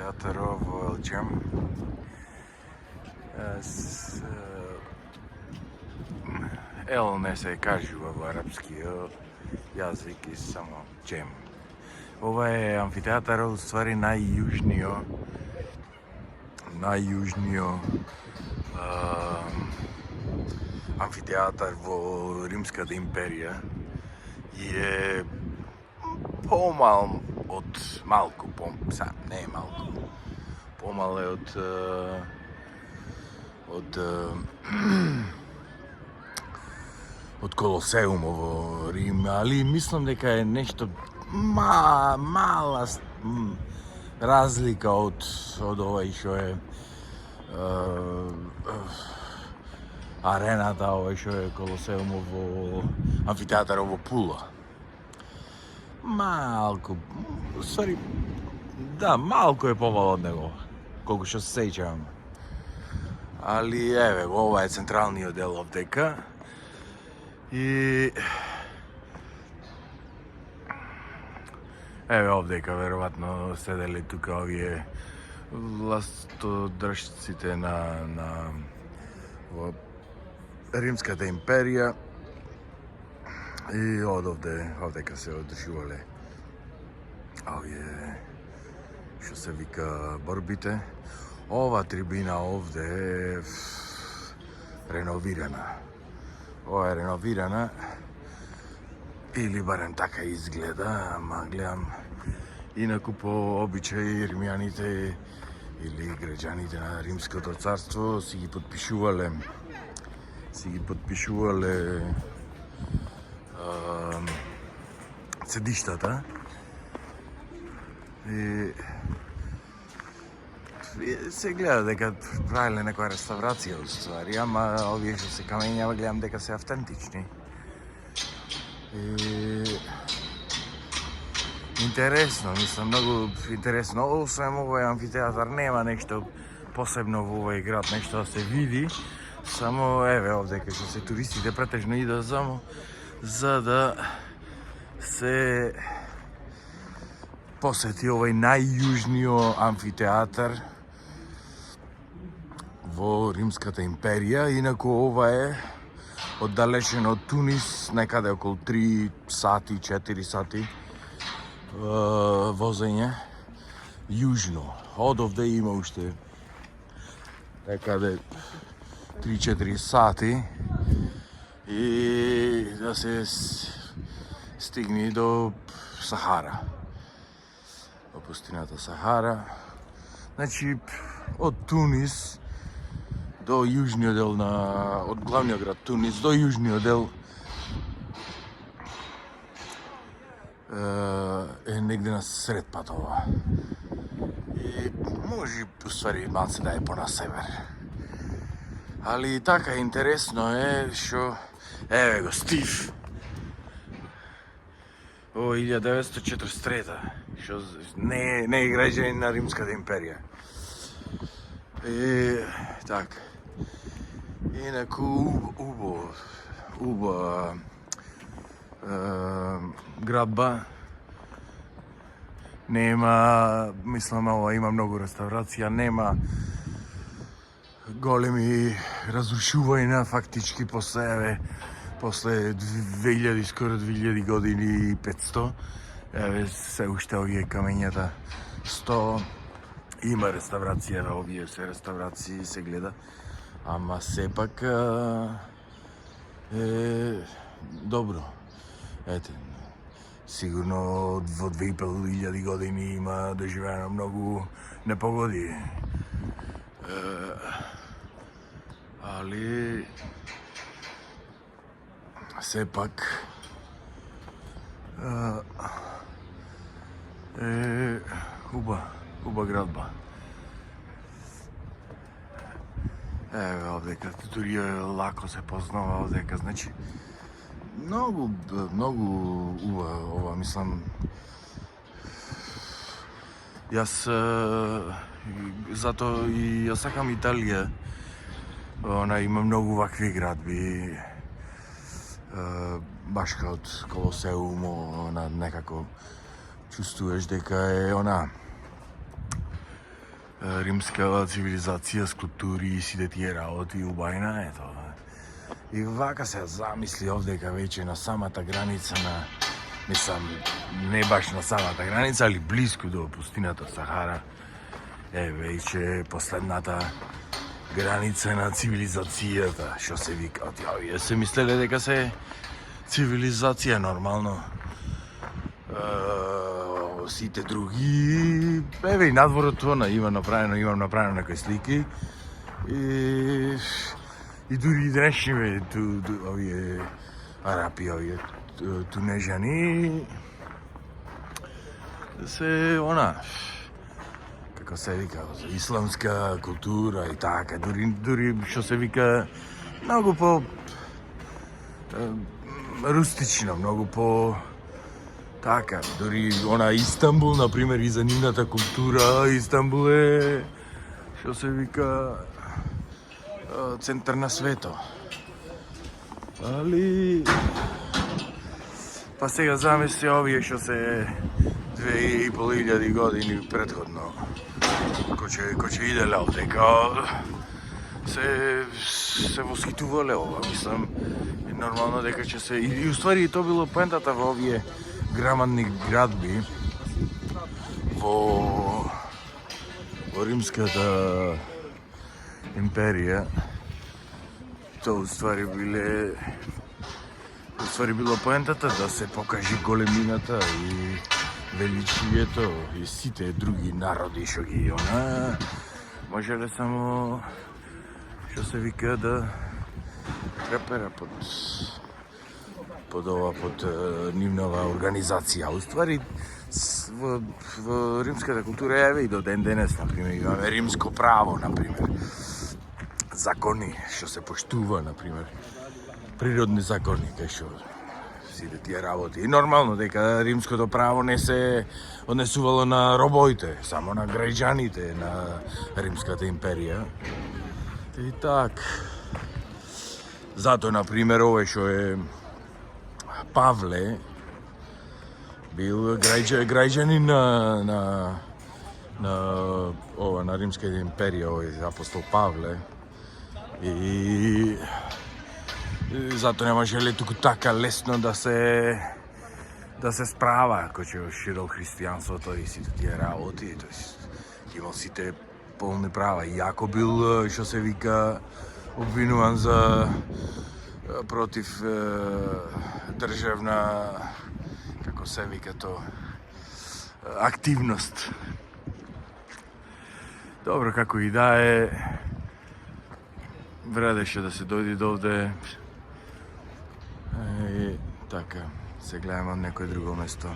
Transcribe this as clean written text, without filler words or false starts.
амфитеатарот во Елџем. Ел не се кажува во арапскиот јазик и само Джем. Ова е амфитеатарот, уствари најјужниот амфитеатар во Римската империја и е помал од малку, не е малку, помал е од Колосеумот во Рим, али мислам дека е нешто мала разлика од овој што е арената, овој што е Колосеумот во амфитеатарот во Пула. Малку, ствари, да, малку е помал од него, колку што се сеќавам. Али еве, ова е централниот дел овдека. И еве овдека веројатно седеле тука овие властодржците на во Римската империја и овдека се одржувале овие што се вика борбите. Ова трибина овде е реновирана. Ова е реновирана, или барем така изгледа, ама гледам инаку по обичаи римјаните или граѓаните на Римското царство си ги подпишувале седиштата и се гледа дека правиле некоја реставрација уствари, ама овие што се камењава гледам дека се автентични. И интересно, мислам, многу интересно. Освен овој амфитеатар нема нешто посебно во овој град, нешто да се види. Само еве овдека што се туристите претежно идат само за да се посети овој најјужниот амфитеатар во Римската империја. Инаку ова е оддалечен од Тунис, некаде околу 3 сати, 4 сати возење јужно. Од овде има уште некаде 3-4 сати и да се стигне до Сахара, во пустината Сахара. Значи, од Тунис до јужниот дел од главниот град Тунис до јужниот дел е негде на сред пат ова. И може, уствари, малце да е по-на север. Али така интересно е што еве го Стив. О 1943, што не е граѓанин на Римската империја. И така. Инаку убава градба. Нема, мислам, ова има многу реставрација, нема големи разрушувања фактички после 2000, скоро 2000 години и 500. Еве се уште овие камењата 100. Има реставрација, овие се реставрации се гледа, ама сепак е добро. Ете, сигурно во 2500 години има доживено многу непогоди. Али сепак е уба градба. Еве овдека, дури лако се познава овдека, значи многу ова, мислам. Јас затоа и јас сакам Италија. Има многу вакви градби. Баш као од Колосеум, некако чувствуваш дека е римска цивилизација, скулптури и сите тие работи убајна, ето. И вака се замисли овдека веќе на самата граница на, не баш на самата граница, али близко до пустината Сахара, е веќе последната граница на цивилизацијата, што се викаат. Јавие се мислеле дека се цивилизација нормално. Сите други, еве и надворот она имам направено некои слики и дури и денешни овие арапи, овие тунежани се она, како се вика, исламска култура и така, дури што се вика многу по рустично, многу по така, дури она Истанбул, например, и за нивната култура, Истанбул е, што се вика, центар на свето. Али, па сега замисли овие што се 2500 години предходно, кој ќе иделе овдека, се восхитувале ова, мислам, нормално дека ќе се, и уствари тоа било поентата во овие грамадни градби во Римската империја. Тоа уствари било поентата да се покажи големината и величието и сите други народи што ги можеле само што се вика да трепера под нивнава организација. Уствари, во римската култура, еве и до ден денес, например, имаме римско право, например. Закони што се поштува, например. Природни закони, кај што сите тие работи. И нормално дека римското право не се однесувало на робоите, само на граѓаните на Римската империја. И так. Зато, например, овој што е Павле бил граѓанин на Римската империја, овој апостол Павле. И зато не можеле туку така лесно да се справа кој ќе ширил христијанството и сите тие работи, тоест имал сите полни права. Иако бил, што се вика, обвинуван за против државна, како се вика то, активност. Добро, како и да е, вредеше да се дојде довде и така, се гледаме од некој друго место.